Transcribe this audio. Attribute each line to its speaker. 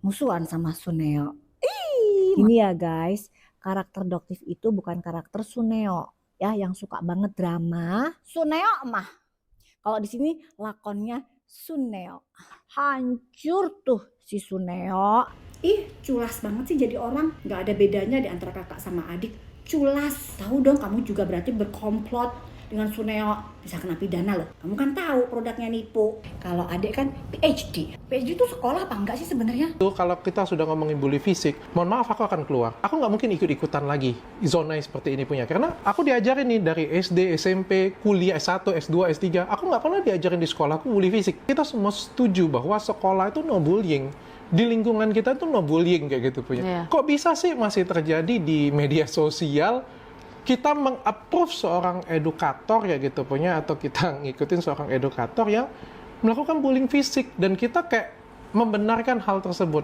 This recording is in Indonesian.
Speaker 1: musuhan sama Suneo. Ini ya guys, karakter Doktif itu bukan karakter Suneo ya yang suka banget drama. Suneo mah kalau di sini lakonnya Suneo. Hancur tuh si Suneo.
Speaker 2: Ih, culas banget sih jadi orang. Nggak ada bedanya di antara kakak sama adik. Culas. Tahu dong, kamu juga berarti berkomplot dengan Suneo. Bisa kena pidana loh. Kamu kan tahu produknya nipu. Kalau adik kan PhD. PhD itu sekolah apa enggak sih sebenarnya?
Speaker 3: Tuh, kalau kita sudah ngomongin bully fisik, mohon maaf aku akan keluar. Aku nggak mungkin ikut-ikutan lagi zona yang seperti ini punya. Karena aku diajarin nih dari SD, SMP, kuliah S1, S2, S3. Aku nggak pernah diajarin di sekolah aku bully fisik. Kita semua setuju bahwa sekolah itu no bullying. Di lingkungan kita tuh no bullying kayak gitu punya. Kok bisa sih masih terjadi di media sosial kita meng-approve seorang edukator ya gitu punya, atau kita ngikutin seorang edukator yang melakukan bullying fisik dan kita kayak membenarkan hal tersebut.